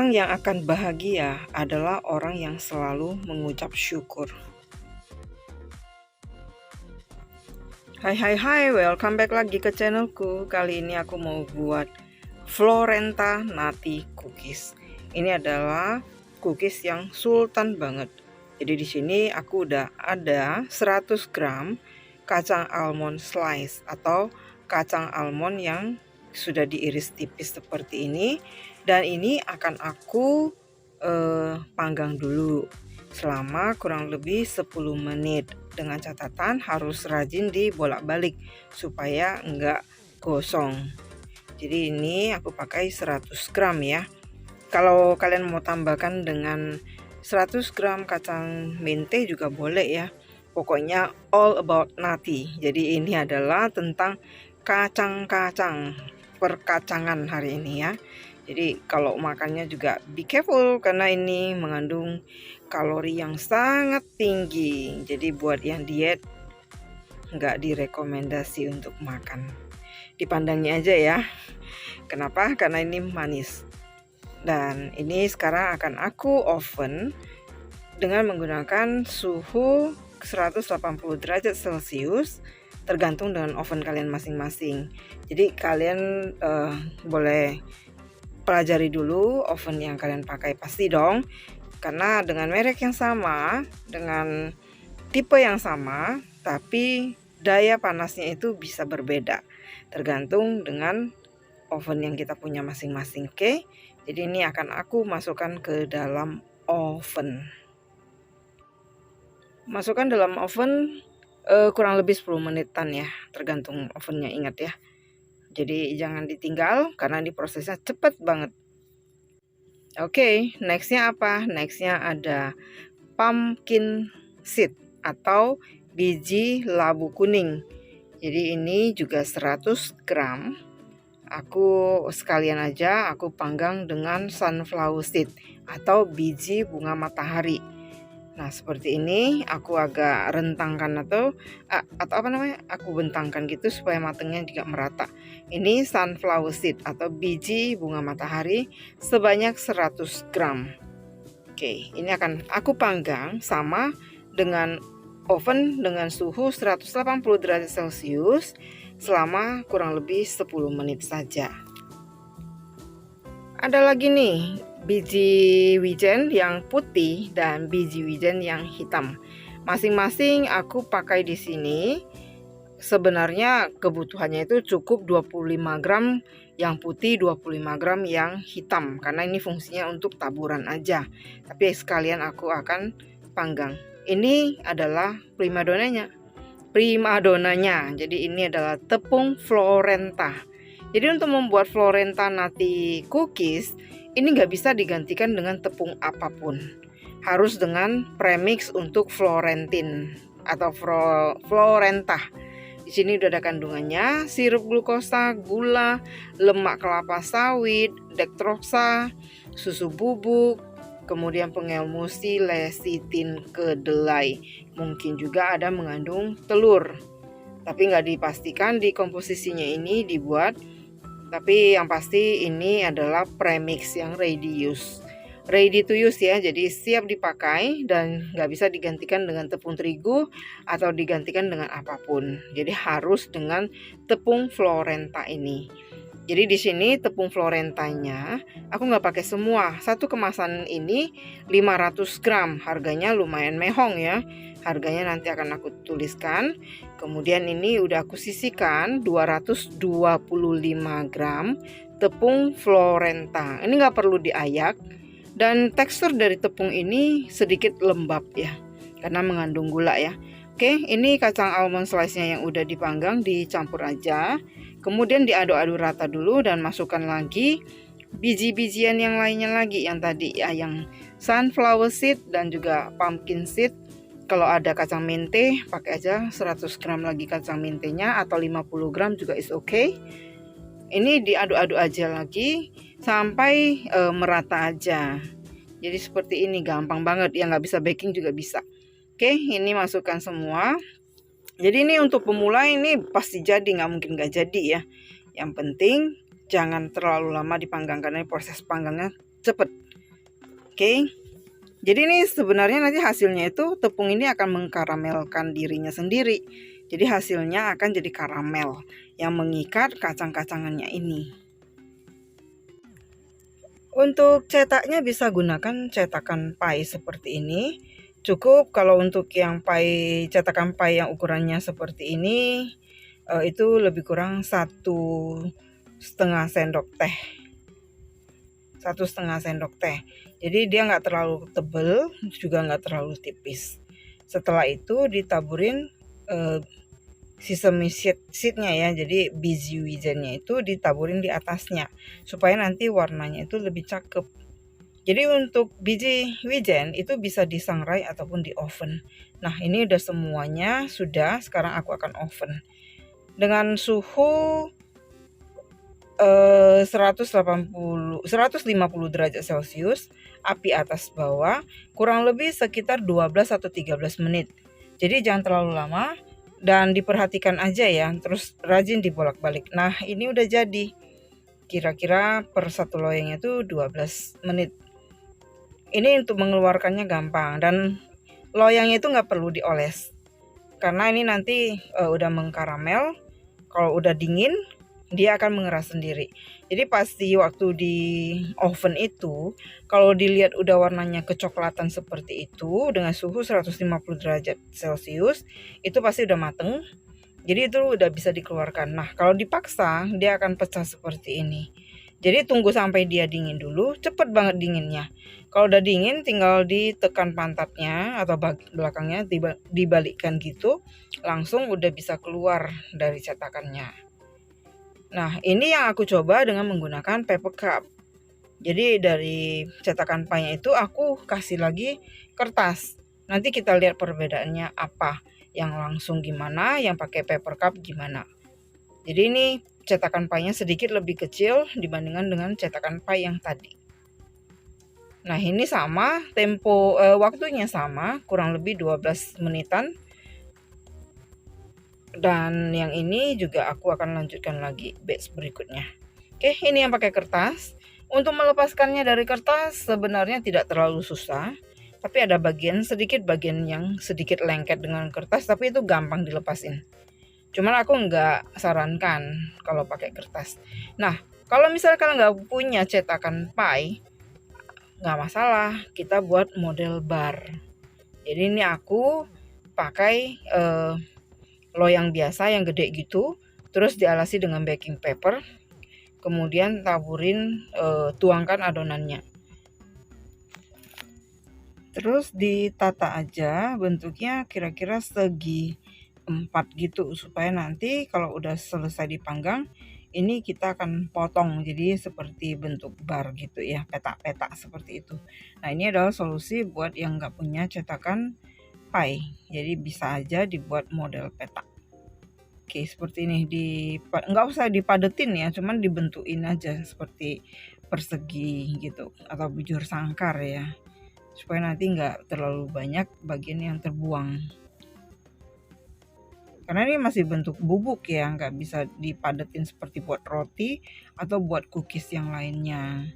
Orang yang akan bahagia adalah orang yang selalu mengucap syukur. Hai, welcome back lagi ke channelku. Kali ini aku mau buat Florenta Nati Cookies. Ini adalah cookies yang sultan banget. Jadi di sini aku udah ada 100 gram kacang almond slice atau kacang almond yang sudah diiris tipis seperti ini, dan ini akan aku panggang dulu selama kurang lebih 10 menit dengan catatan harus rajin dibolak-balik supaya enggak gosong. Jadi ini aku pakai 100 gram ya. Kalau kalian mau tambahkan dengan 100 gram kacang mente juga boleh ya. Pokoknya all about nati. Jadi ini adalah tentang kacang-kacang, perkacangan hari ini ya. Jadi kalau makannya juga be careful karena ini mengandung kalori yang sangat tinggi. Jadi buat yang diet nggak direkomendasi untuk makan. Dipandangnya aja ya. Kenapa? Karena ini manis. Dan ini sekarang akan aku oven dengan menggunakan suhu 180 derajat Celcius, tergantung dengan oven kalian masing-masing. Jadi kalian boleh pelajari dulu oven yang kalian pakai, pasti dong, karena dengan merek yang sama, dengan tipe yang sama, tapi daya panasnya itu bisa berbeda tergantung dengan oven yang kita punya masing-masing. Oke, jadi ini akan aku masukkan ke dalam oven. Masukkan dalam oven kurang lebih 10 menitan ya, tergantung ovennya, ingat ya. Jadi jangan ditinggal karena ini prosesnya cepet banget. Oke, nextnya apa? Nextnya ada pumpkin seed atau biji labu kuning. Jadi ini juga 100 gram. Aku sekalian aja aku panggang dengan sunflower seed atau biji bunga matahari. Nah seperti ini aku agak rentangkan atau apa namanya, aku bentangkan gitu supaya matangnya juga merata. Ini sunflower seed atau biji bunga matahari sebanyak 100 gram. Oke, ini akan aku panggang sama dengan oven dengan suhu 180 derajat Celcius selama kurang lebih 10 menit saja. Ada lagi nih biji wijen yang putih dan biji wijen yang hitam. Masing-masing aku pakai di sini. Sebenarnya kebutuhannya itu cukup 25 gram yang putih, 25 gram yang hitam, karena ini fungsinya untuk taburan aja. Tapi sekalian aku akan panggang. Ini adalah primadonanya. Jadi ini adalah tepung Florenta. Jadi untuk membuat Florenta Nati Cookies ini nggak bisa digantikan dengan tepung apapun. Harus dengan premix untuk Florentin atau Florenta. Di sini udah ada kandungannya, sirup glukosa, gula, lemak kelapa sawit, dektrosa, susu bubuk, kemudian pengemulsi lecitin kedelai. Mungkin juga ada mengandung telur. Tapi nggak dipastikan di komposisinya ini dibuat. Tapi yang pasti ini adalah premix yang ready to use ya, jadi siap dipakai dan nggak bisa digantikan dengan tepung terigu atau digantikan dengan apapun. Jadi harus dengan tepung Florenta ini. Jadi di sini tepung Florentanya aku nggak pakai semua. Satu kemasan ini 500 gram, harganya lumayan mehong ya. Harganya nanti akan aku tuliskan. Kemudian ini udah aku sisihkan 225 gram tepung Florenta. Ini nggak perlu diayak. Dan tekstur dari tepung ini sedikit lembab ya, karena mengandung gula ya. Oke, ini kacang almond slice-nya yang udah dipanggang dicampur aja. Kemudian diaduk-aduk rata dulu dan masukkan lagi biji-bijian yang lainnya lagi yang tadi ya, yang sunflower seed dan juga pumpkin seed. Kalau ada kacang mente pakai aja 100 gram lagi kacang mentenya atau 50 gram juga is okay. Ini diaduk-aduk aja lagi sampai merata aja. Jadi seperti ini, gampang banget ya, nggak bisa baking juga bisa. Oke, ini masukkan semua. Jadi ini untuk pemula ini pasti jadi, nggak mungkin nggak jadi ya. Yang penting jangan terlalu lama dipanggang karena proses panggangnya cepet. Oke. Jadi ini sebenarnya nanti hasilnya itu tepung ini akan mengkaramelkan dirinya sendiri. Jadi hasilnya akan jadi karamel yang mengikat kacang-kacangannya ini. Untuk cetaknya bisa gunakan cetakan pie seperti ini. Cukup kalau untuk yang pie, cetakan pie yang ukurannya seperti ini, itu lebih kurang 1,5 sendok teh. 1,5 sendok teh. Jadi dia nggak terlalu tebel, juga nggak terlalu tipis. Setelah itu ditaburin sesame seednya ya, jadi biji wijennya itu ditaburin di atasnya supaya nanti warnanya itu lebih cakep. Jadi untuk biji wijen itu bisa disangrai ataupun di oven. Nah ini udah semuanya sudah, sekarang aku akan oven dengan suhu 150 derajat Celcius, api atas bawah, kurang lebih sekitar 12 atau 13 menit. Jadi jangan terlalu lama dan diperhatikan aja ya, terus rajin dibolak-balik. Nah ini udah jadi, kira-kira per satu loyangnya itu 12 menit. Ini untuk mengeluarkannya gampang dan loyangnya itu nggak perlu dioles karena ini nanti udah mengkaramel. Kalau udah dingin dia akan mengeras sendiri. Jadi pasti waktu di oven itu kalau dilihat udah warnanya kecoklatan seperti itu dengan suhu 150 derajat Celcius, itu pasti udah mateng. Jadi itu udah bisa dikeluarkan. Nah kalau dipaksa dia akan pecah seperti ini. Jadi tunggu sampai dia dingin dulu, cepet banget dinginnya. Kalau udah dingin tinggal ditekan pantatnya atau belakangnya, dibalikkan gitu, langsung udah bisa keluar dari cetakannya. Nah ini yang aku coba dengan menggunakan paper cup. Jadi dari cetakan pie itu aku kasih lagi kertas. Nanti kita lihat perbedaannya apa. Yang langsung gimana, yang pakai paper cup gimana. Jadi ini cetakan pie-nya sedikit lebih kecil dibandingkan dengan cetakan pie yang tadi. Nah ini sama, tempo waktunya sama, kurang lebih 12 menitan. Dan yang ini juga aku akan lanjutkan lagi batch berikutnya. Oke, ini yang pakai kertas. Untuk melepaskannya dari kertas sebenarnya tidak terlalu susah, tapi ada bagian yang sedikit lengket dengan kertas, tapi itu gampang dilepasin. Cuman aku nggak sarankan kalau pakai kertas. Nah kalau misalkan nggak punya cetakan pie, nggak masalah, kita buat model bar. Jadi ini aku pakai loyang biasa yang gede gitu, terus dialasi dengan baking paper, kemudian taburin, tuangkan adonannya, terus ditata aja bentuknya kira-kira segi 4 gitu, supaya nanti kalau udah selesai dipanggang ini kita akan potong jadi seperti bentuk bar gitu ya, petak-petak seperti itu. Nah ini adalah solusi buat yang nggak punya cetakan pie, jadi bisa aja dibuat model petak. Oke seperti ini, nggak usah dipadetin ya, cuman dibentukin aja seperti persegi gitu atau bujur sangkar ya, supaya nanti nggak terlalu banyak bagian yang terbuang. Karena ini masih bentuk bubuk ya, nggak bisa dipadetin seperti buat roti atau buat cookies yang lainnya.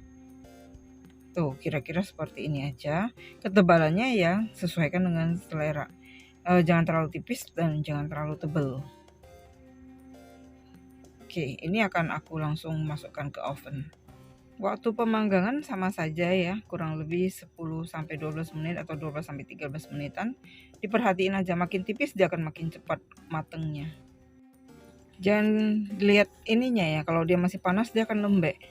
Tuh kira-kira seperti ini aja. Ketebalannya ya sesuaikan dengan selera. Jangan terlalu tipis dan jangan terlalu tebal. Oke, ini akan aku langsung masukkan ke oven. Waktu pemanggangan sama saja ya, kurang lebih 10-12 menit atau 12-13 menitan. Diperhatiin aja, makin tipis dia akan makin cepat matengnya. Jangan lihat ininya ya, kalau dia masih panas dia akan lembek.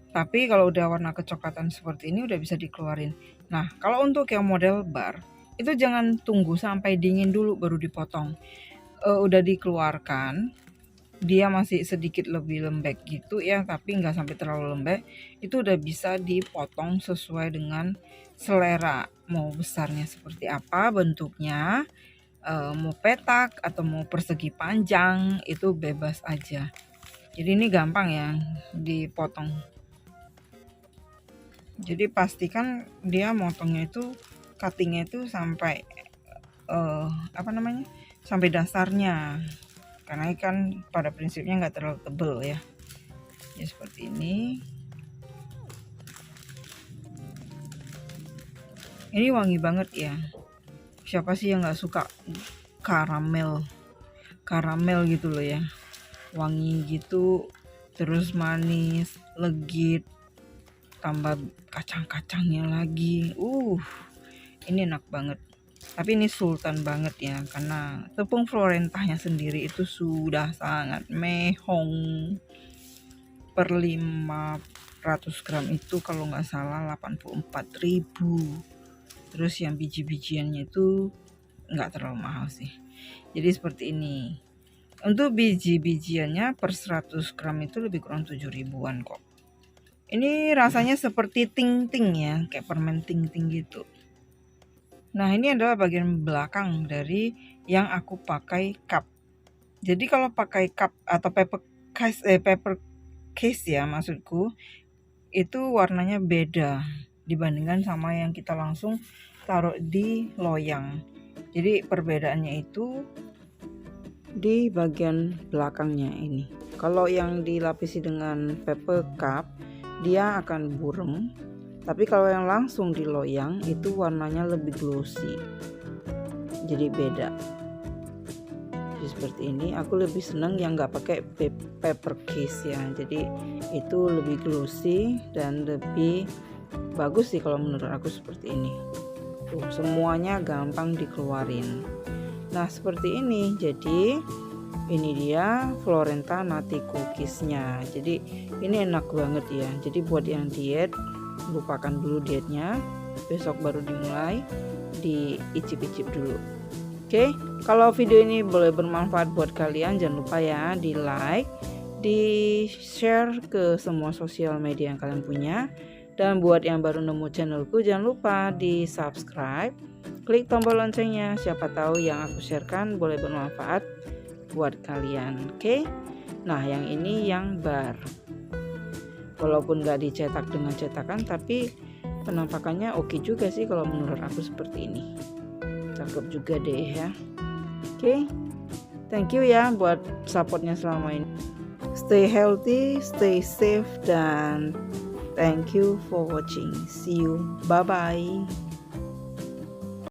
Tapi kalau udah warna kecoklatan seperti ini udah bisa dikeluarin. Nah, kalau untuk yang model bar, itu jangan tunggu sampai dingin dulu baru dipotong. Udah dikeluarkan, dia masih sedikit lebih lembek gitu ya, tapi nggak sampai terlalu lembek, itu udah bisa dipotong sesuai dengan selera, mau besarnya seperti apa bentuknya, mau petak atau mau persegi panjang, itu bebas aja. Jadi ini gampang ya dipotong. Jadi pastikan dia motongnya itu, cuttingnya itu sampai sampai dasarnya, karena kan pada prinsipnya nggak terlalu tebel ya. Ya seperti ini. Ini wangi banget ya. Siapa sih yang nggak suka karamel gitu loh ya, wangi gitu, terus manis, legit, tambah kacang-kacangnya lagi. Ini enak banget. Tapi ini sultan banget ya, karena tepung Florentahnya sendiri itu sudah sangat mehong. Per 500 gram itu kalau nggak salah 84.000. Terus yang biji-bijiannya itu nggak terlalu mahal sih. Jadi seperti ini. Untuk biji-bijiannya per 100 gram itu lebih kurang 7 ribuan kok. Ini rasanya seperti ting-ting ya, kayak permen ting-ting gitu. Nah, ini adalah bagian belakang dari yang aku pakai cup. Jadi kalau pakai cup atau paper case ya maksudku, itu warnanya beda dibandingkan sama yang kita langsung taruh di loyang. Jadi perbedaannya itu di bagian belakangnya ini. Kalau yang dilapisi dengan paper cup, dia akan burem. Tapi kalau yang langsung di loyang itu warnanya lebih glossy. Jadi beda. Jadi seperti ini. Aku lebih senang yang nggak pakai paper case ya. Jadi itu lebih glossy dan lebih bagus sih kalau menurut aku seperti ini. Tuh, semuanya gampang dikeluarin. Nah seperti ini. Jadi ini dia Florenta Nati Cookiesnya. Jadi ini enak banget ya. Jadi buat yang diet, lupakan dulu dietnya, besok baru dimulai, diicip-icip dulu. Oke, kalau video ini boleh bermanfaat buat kalian, jangan lupa ya di like, di share ke semua sosial media yang kalian punya. Dan buat yang baru nemu channelku, jangan lupa di subscribe, klik tombol loncengnya, siapa tahu yang aku sharekan boleh bermanfaat buat kalian. Oke, nah yang ini yang bar, walaupun gak dicetak dengan cetakan, tapi penampakannya oke juga sih kalau menurut aku seperti ini. Cakep juga deh ya. Oke, thank you ya buat supportnya selama ini. Stay healthy, stay safe, dan thank you for watching. See you, bye bye.